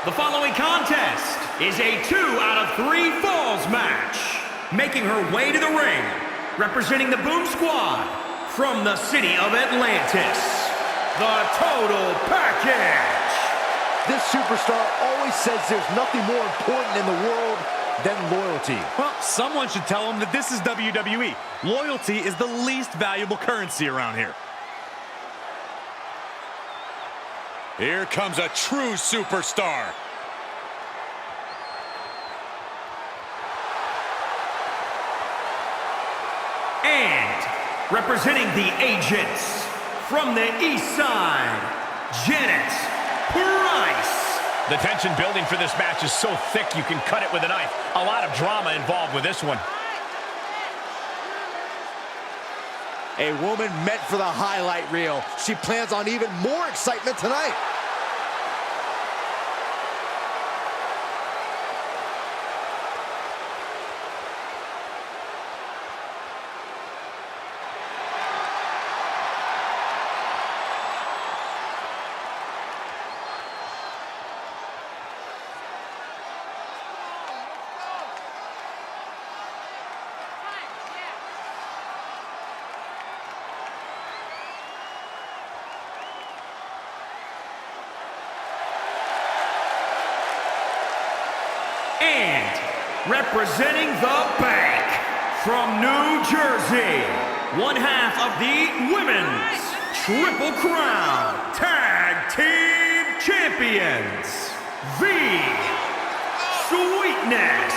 The following contest is a 2 out of 3 falls match. Making her way to the ring, representing the Boom Squad from the city of Atlantis, the Total Package. This superstar always says there's nothing more important in the world than loyalty. Well, someone should tell him that this is WWE. Loyalty is the least valuable currency around here. Here comes a true superstar. And representing the agents from the East Side, Janet Price. The tension building for this match is so thick you can cut it with a knife. A lot of drama involved with this one. A woman meant for the highlight reel. She plans on even more excitement tonight. And representing the Bank from New Jersey, one half of the Women's Triple Crown Tag Team Champions, the Sweetness.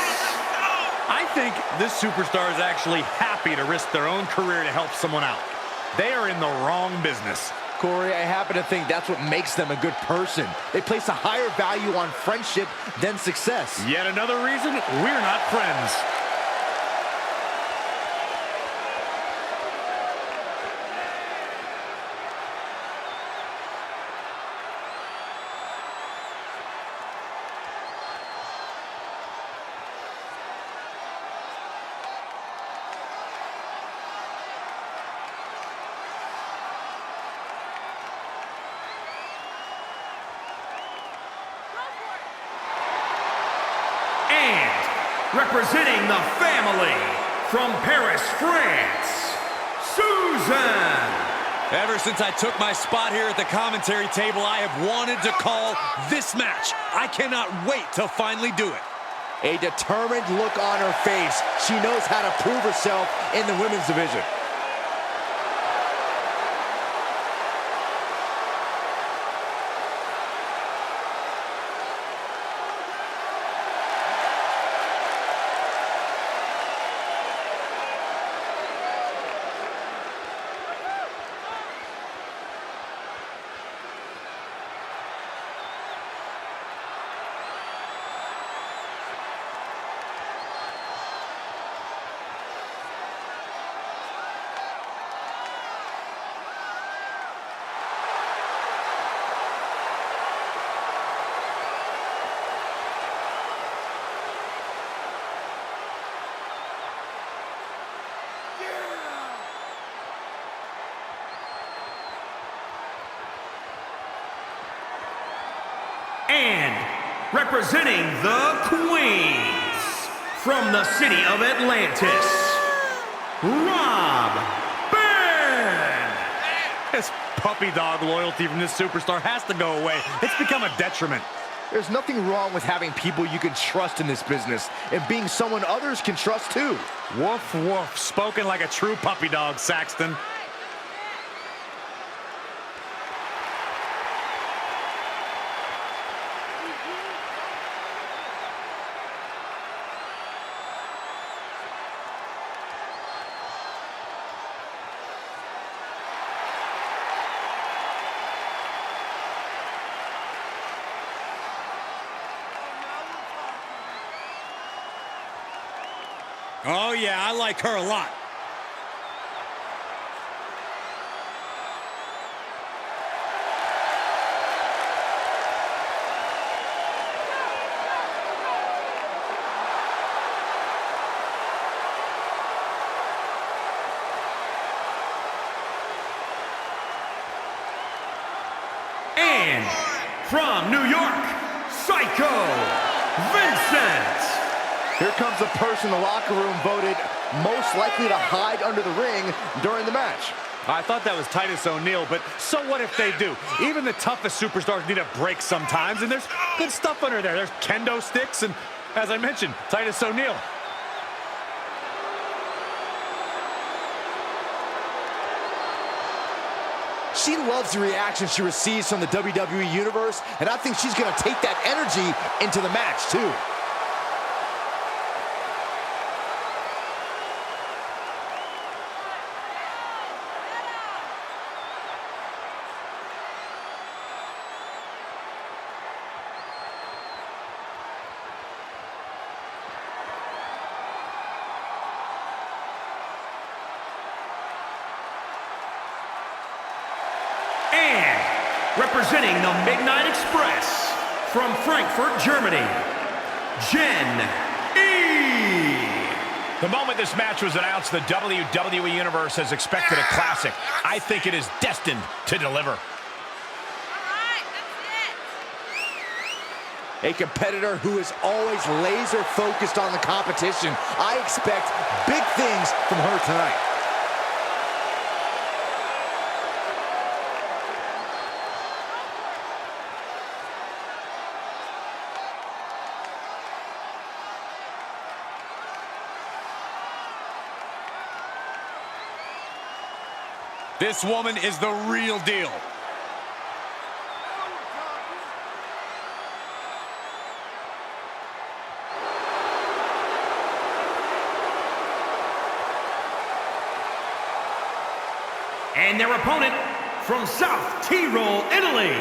I think this superstar is actually happy to risk their own career to help someone out. They are in the wrong business. Corey, I happen to think that's what makes them a good person. They place a higher value on friendship than success. Yet another reason we're not friends. Representing the family from Paris, France, Susan. Ever since I took my spot here at the commentary table, I have wanted to call this match. I cannot wait to finally do it. A determined look on her face. She knows how to prove herself in the women's division. And representing the Queens from the city of Atlantis, Rob Ben. This puppy dog loyalty from this superstar has to go away. It's become a detriment. There's nothing wrong with having people you can trust in this business and being someone others can trust too. Woof, woof. Spoken like a true puppy dog, Saxton. Oh, yeah, I like her a lot. And from New York Psycho Vincent. Here comes the person the locker room voted most likely to hide under the ring during the match. I thought that was Titus O'Neil, but so what if they do? Even the toughest superstars need a break sometimes, and there's good stuff under there. There's kendo sticks, and as I mentioned, Titus O'Neil. She loves the reaction she receives from the WWE Universe, and I think she's going to take that energy into the match, too. And representing the Midnight Express from Frankfurt, Germany, Jen E. The moment this match was announced, the WWE Universe has expected a classic. I think it is destined to deliver. A competitor who is always laser focused on the competition. I expect big things from her tonight. This woman is the real deal. And their opponent from South Tyrol, Italy,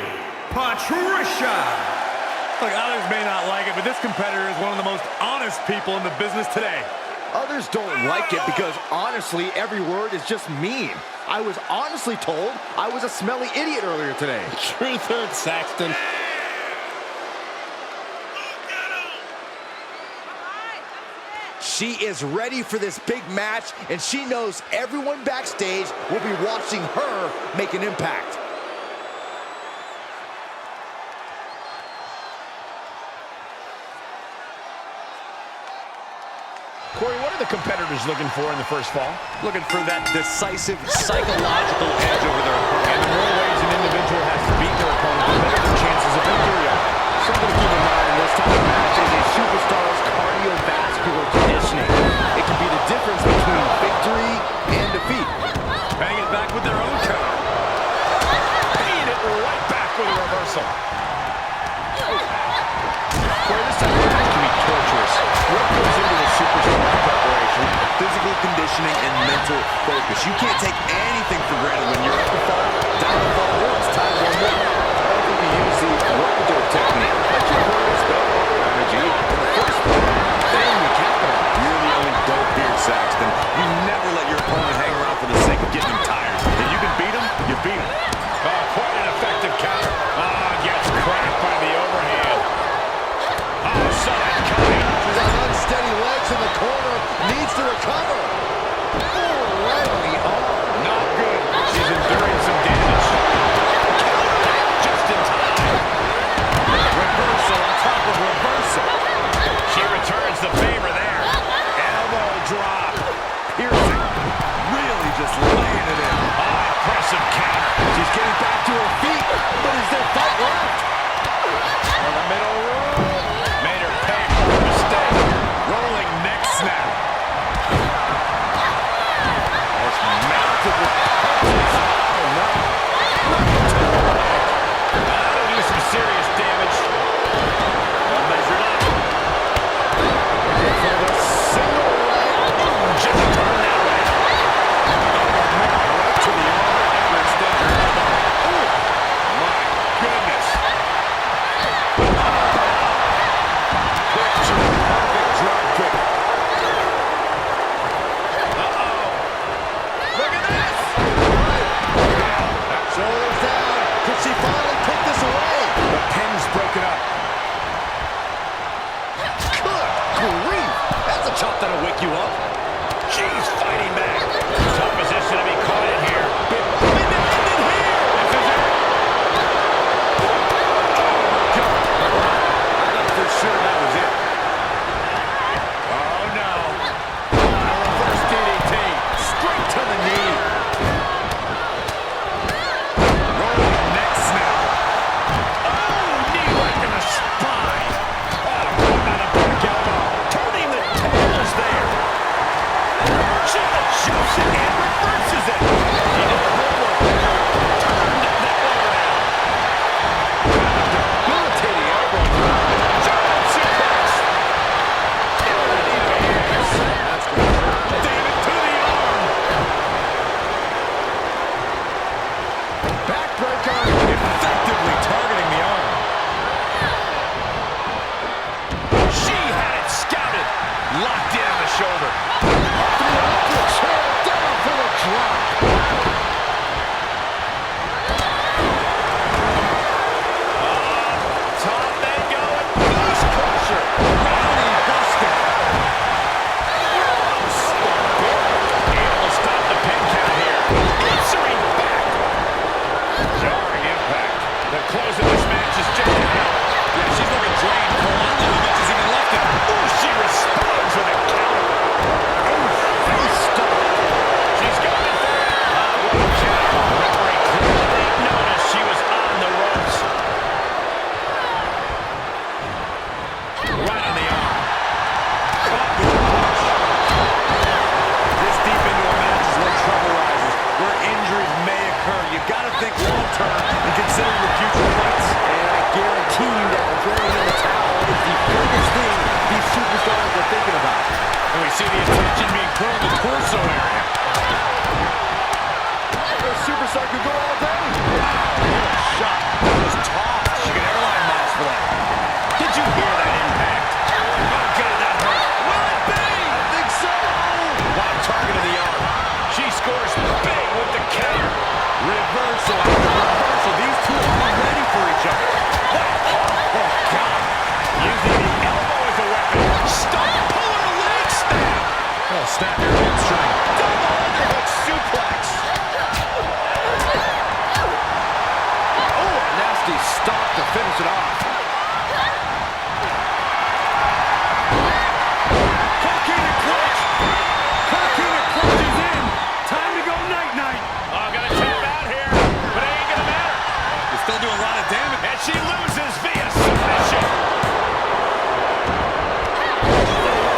Patricia. Look, others may not like it, but this competitor is one of the most honest people in the business today. Others don't like it because, honestly, every word is just mean. I was honestly told I was a smelly idiot earlier today. Truth hurts, Saxton. She is ready for this big match, and she knows everyone backstage will be watching her make an impact. Corey, what are the competitors looking for in the first fall? Looking for that decisive psychological edge over their opponent. And the more ways an individual has to beat their opponent, the better their chances of victory are. Something to keep in mind in this type of match is a superstar's cardiovascular conditioning. It can be the difference between victory and defeat. Bang it back with their own counter. Paying it right back with a reversal. Corey, this type of match can be torturous. What goes into the superstar preparation? Physical conditioning and mental focus. You can't take anything for granted when you're up to fall, down to fall, or it's time to win. I think you use the rope-a-dope technique. Let your opponent spend all their energy in the first part, then you capitalize. You're the only dope here, Saxton. You never let your opponent hang around for the sake of getting them tired. If you can beat them, you beat them. Oh, quite an effective counter. Gets cracked by the overhand. Oh, side coming. She's on unsteady legs in the corner, needs to recover. Oh, right on the arm. Not good. She's enduring some damage. Just in time. Reversal on top of reversal. She returns the favor there. Elbow drop. Piercing. Really just laying it in. Impressive counter. She's getting back to her feet, but is there fight left? On the middle room. Made her pay for her mistake. Rolling neck snap. It's mounted with punches. Oh, no. That'll do some serious damage. Measured up. For the single leg. Just turn that way. Right to the arm. Hyperextend her elbow. Ooh. My goodness. Picture perfect drop kick. Look at this. Shoulders down. Could she finally put this away? The pin's broken up. Good grief. That's a chop that'll wake you up. She's fighting back. Tough position to be caught in here. shoulder. Down for the drop. Top they go, and Beast Crusher. Body buster. Able to stop the pin count here. Answering back. Jarring impact. The close of this match is just ahead. Yeah, she's looking drained, Cole. I don't know how much is even left in her. Ooh, she responds with a counter. Ooh, face stop. She's going for it. What a counter. Referee clearly noticed she was on the ropes. Right on the arm. This deep into a match is where trouble rises, where injuries may occur. You've got to think long-term and consider your future fights. And I guarantee you that throwing in the towel is the biggest thing these superstars are thinking about. And we see the attention being put on the torso area. The superstar could go all day. Shot. That was tough. She got airline miles for that. Did you hear that impact? Oh, God, that hurt. Will it be? I think so. Wow, target of the arm. She scores big with the counter. Reversal after reversal. These two are ready for each other. Oh, God. Using the elbow as a weapon. Stop pulling a leg snap. Oh, snap your hamstring. Double underhook suplex. Oh, a nasty stop to finish it off. Coquina clutch. Coquina clutch is in. Time to go night-night. Oh, gonna tap out here, but it ain't gonna matter. You still do a lot of damage. And she loses via submission.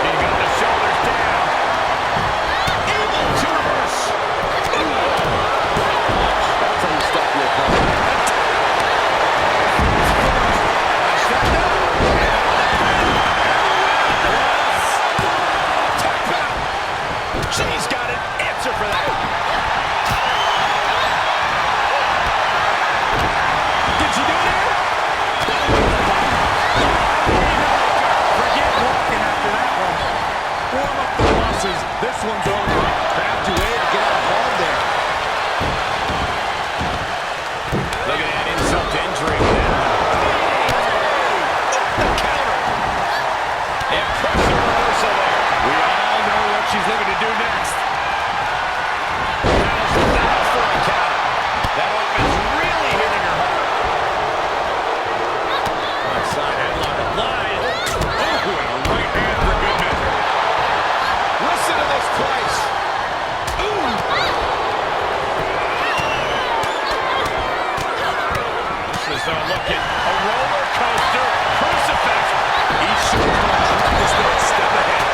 He got the shoulders down. Able to reverse. That's how you stop your opponent. Tap out. She's got an answer for that. Did she do it here? Forget walking after that one. Warm up the muscles. This one's over. Crafty way to get out hard there. Look at that insult to injury with that one. The counter. Impressive reversal there. We all know what she's looking to do next. Now for a count. That offense really hitting her hard. Right side headlock applied. Oh, and a right hand for good measure. Listen to this place. Ooh. This is looking a roller coaster. Crucifix. Each superstar trying to stay a step ahead.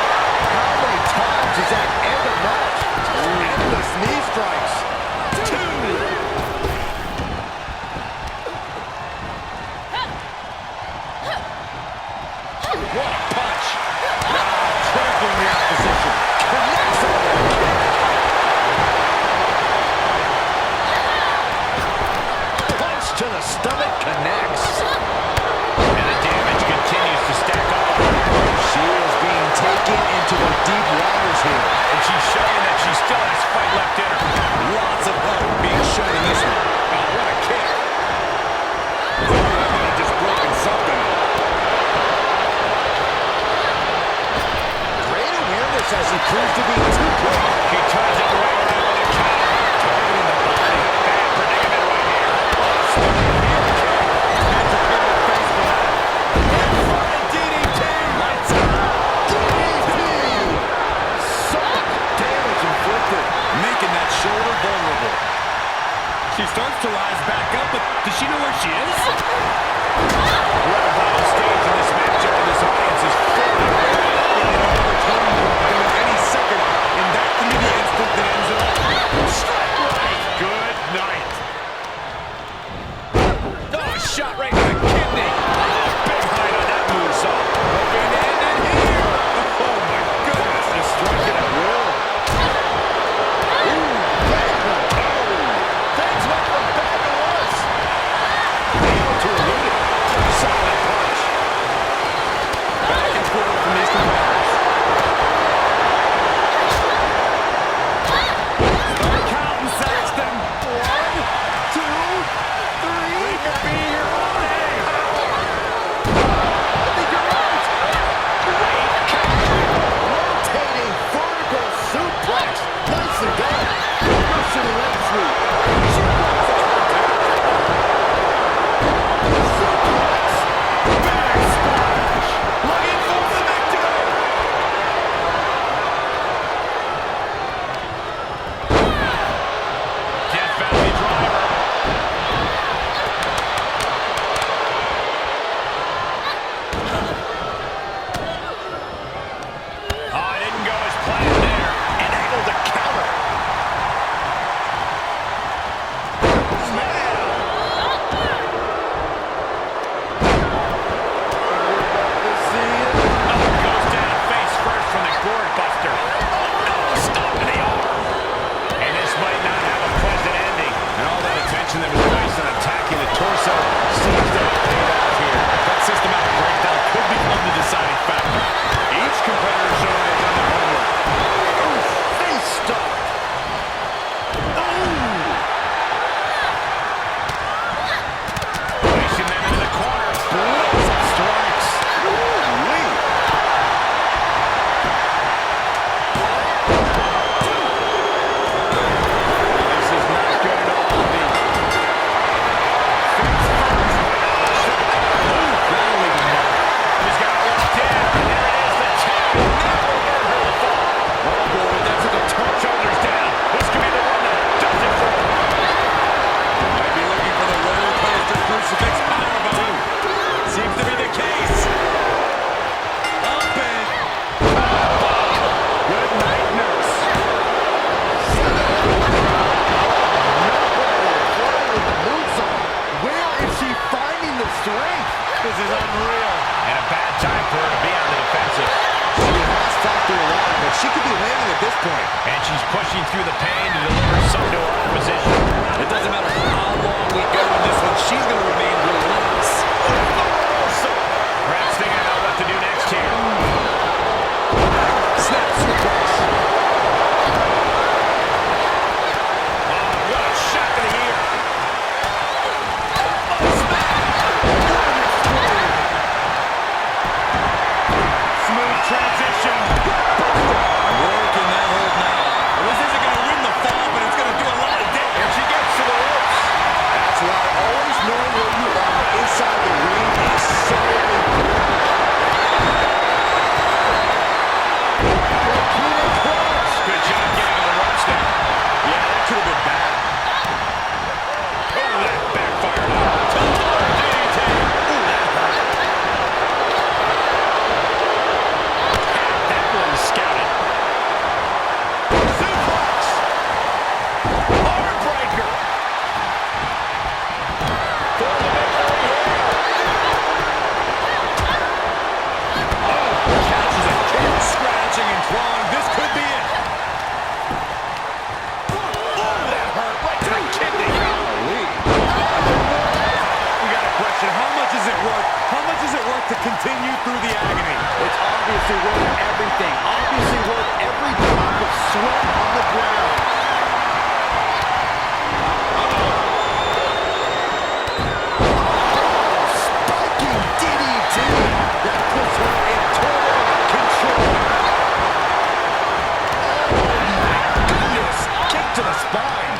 How many times does that end a match? Endless knee strikes. What a punch. Trampling the opposition. Connects on that kick. Punch to the stomach connects. And the damage continues to stack up. She is being taken into the deep waters here. And she's showing that she still has fight left in her. Lots of hope being shown in this one. Oh, what a kick. Ooh, that might have just broken something. Great awareness as he proves to be too quick. He turns it right around with a counter. Targeting the body. Bad predicament right here. Had to clear the face for that. DDT. Lights out. DDT. So much damage inflicted. Making that shoulder vulnerable. She starts to rise back up, but does she know where she is? We're at a vital stage in this matchup, and this audience is fully aware. Any second, and that can be the instant that be landing at this point. And she's pushing through the pain to deliver some to her opposition. It doesn't matter how long we go in this one, she's going to remain relentless. Perhaps thinking about what to do next here. Snap suplex. What a shot to the ear. Smooth transition. Working that hold now. This isn't going to win the fall, but it's going to do a lot of damage. And she gets to the ropes. That's why always knowing where you are inside the ring is so important. Good job getting on the ropes there. Yeah, that could have been bad. Oh, that backfired. DDT. Ooh, that hurt. That one scouted. Suplex. Heartbreaker. For the victory here. Oh, catches a kick, scratching and clawing. This could be it. Oh, that hurt. Right to the kidney. We got a question. How much is it worth? How much is it worth to continue through the agony? It's obviously worth everything. Obviously worth every drop of sweat on the ground. Spiking DDT that puts her in total control. Oh my goodness! Kick to the spine.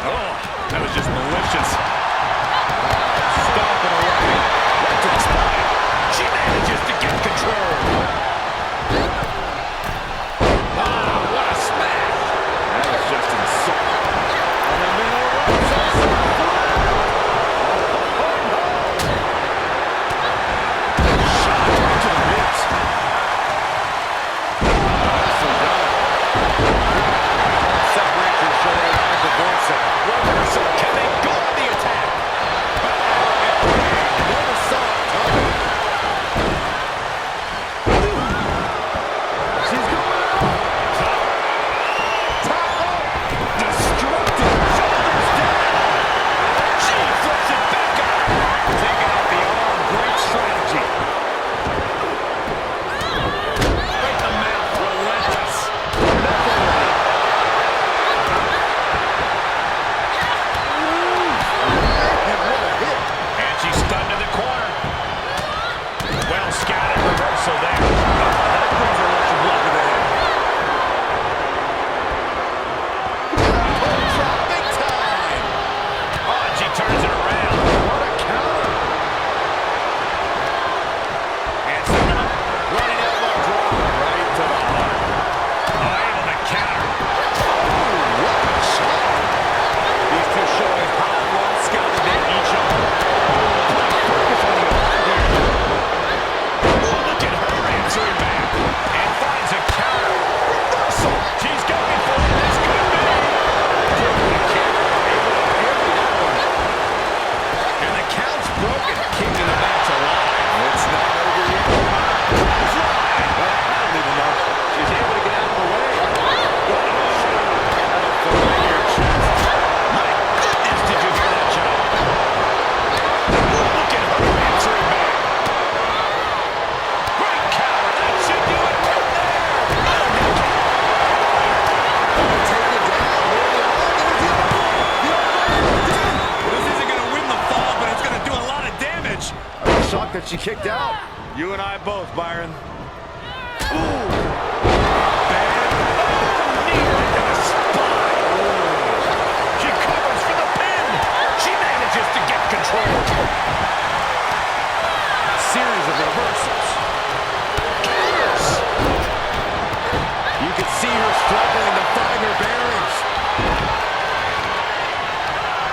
Oh, that was just malicious. Stomping away. Right to the spine. She manages to get control. Ah, what a smash. That was just insane. Shot to the ribs. Separate your shoulder and divorce it. Reversal. Can they go on the attack? Never saw it coming. She's going up. Top rope. Destructive. Shoulders down. She flips it back up. Taking out the arm. Great strategy. Right in the mouth. Relentless. And she's stunned in the corner. Well scouted reversal there. That brings her much luck to the head. Big time. Oh, and she turns it around. What a counter. And setting up. Running elbow drop. Right to the heart. Oh, able to counter. What a shot. These two showing how well scouted they each are. Focus on the arm here. Oh, look at her answering back. And finds a counter. Reversal. She's going for it. This could be. Broken kick. Able to parry that one. And the count's broken. Keeping the match alive. It's not over yet. I don't even know. She's able to get out of the way. What a shot. Right your chest. My goodness, did you hear that shot? Look at her answering back. Great counter. That should do it right there. Take it down. This isn't going to win the fall, but it's going to do a lot of damage. I'm shocked that she kicked out. You and I both, Byron. Knee right to the spine. She covers for the pin. She manages to get control. Series of reversals. Counters. You can see her struggling to find her bearings.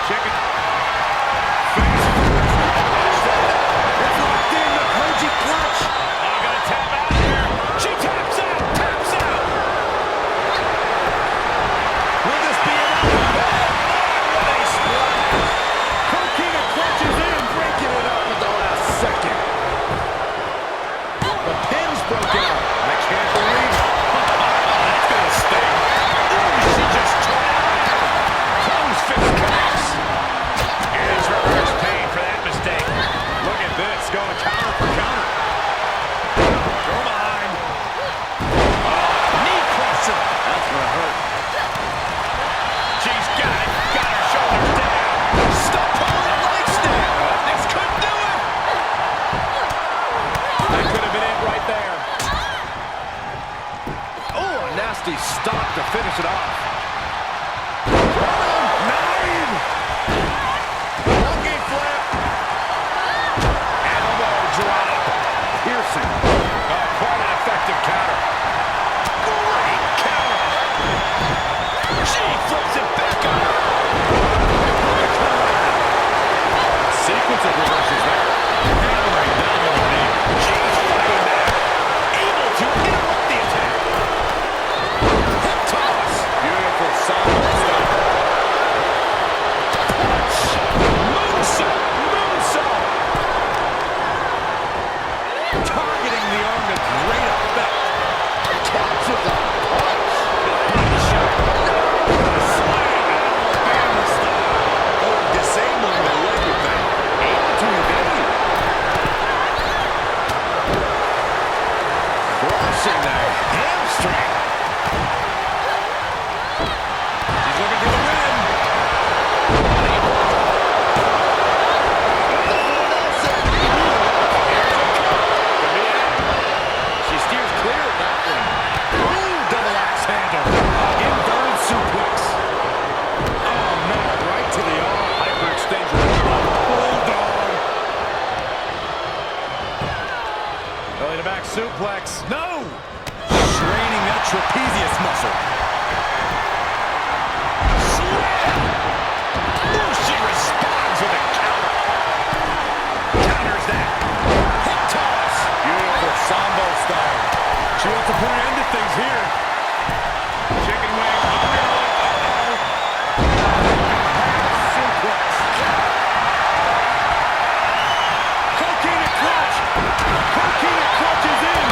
Check it. It's locked in the Koji clutch. Oh, gonna tap out here. She taps nasty stomp to finish it off. Monkey flip. Elbow drop. Piercing. Oh, quite an effective counter. Great counter. She flips it back on her. Sequence of reversals there. Hammering down on her knee. She's fighting back. Able to interrupt the attack. Hip toss. Beautiful side stop. Punch. Moonsault. Moonsault. Targeting the arm to great effect. Catches a punch. Body shot. Slam. Alabama style. Oh, disabling the leg with that. Able to evade. Crushing the hamstring. She's looking for the win. She steers clear of that one. Ooh, double axe handle. Inverted suplex. Oh, no, right to the arm. Hyperextension. Bulldog. Belly to back suplex. No! Straining that trapezius muscle. Slam! Ooh, she responds with a counter. Counters that. Hip toss. Beautiful Sambo style. She wants to put an end to things here. Chicken wing. Uh-oh. Suplex. Coquina clutch. Coquina clutch is in.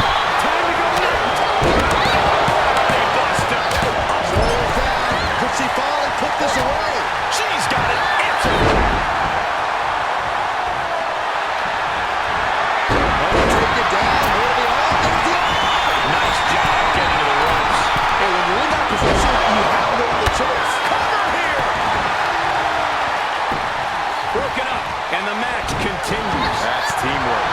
Time to go in. Body buster. Slows down. Could she finally put this away? She's got an answer. Take it down. Where the arm? There's the arm. Nice job getting to the ropes. Hey, when you're in that position, you have no other choice. Cover here. Broken up, and the match continues. That's teamwork.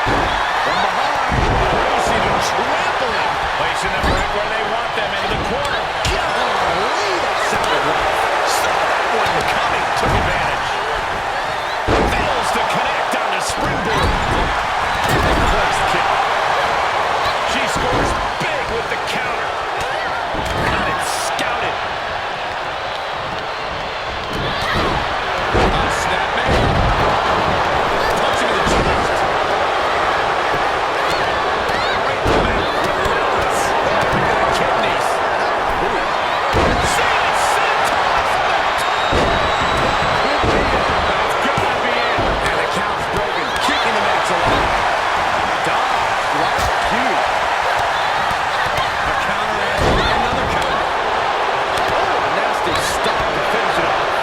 From behind, racing and trampling. Placing them right where they want them, into the corner. Golly, that sounded rough. Saw that one coming, took advantage. Fails to connect on the springboard. Close kick. She scores big with the counter. Got it scouted. Snapmare. Punch him in the chest. Right in the middle. Relentless. Kidneys. Save senton from the top. Could be it. That's gotta be it. And the count's broken. Keeping the match alive. Dodge. Like cue. A counter and another counter. Oh, a nasty stop to finish it off.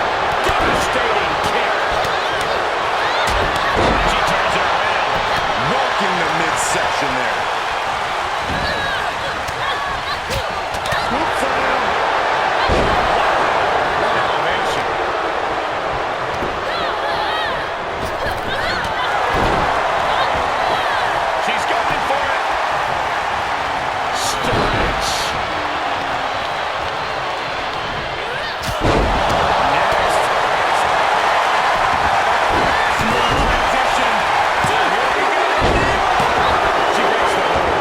Devastating kick. She turns it around. Walking the midsection there. Swoop slam. What elevation. She's going for it. Stretch. Next. Smooth transition. Here we go. She breaks the hold.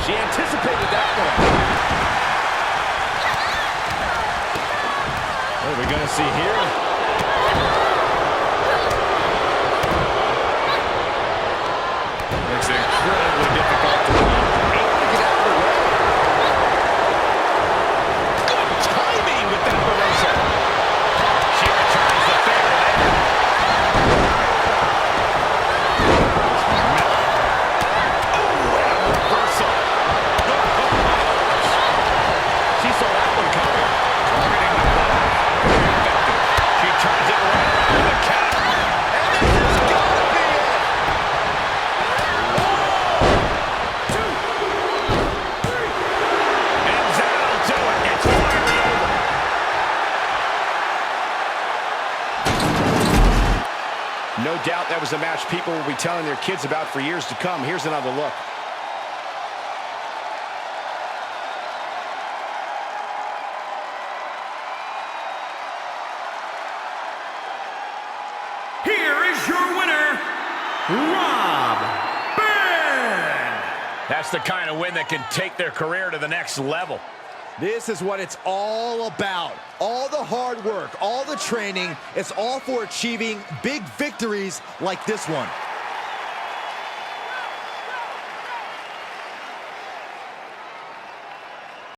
She anticipated that one. What are we going to see here? Makes it incredibly difficult to run. Able to get out of the way. Good timing with that reversal. She returns the favor there. Oh, and a reversal. She saw that one coming. Targeting the body. Very effective. She turns it right around with a counter. And this has got to be it. And that'll do it. It's finally over. No doubt that was a match people will be telling their kids about for years to come. Here's another look. is your winner, Rob Ben. That's the kind of win that can take their career to the next level. This is what it's all about. All the hard work, all the training, it's all for achieving big victories like this one.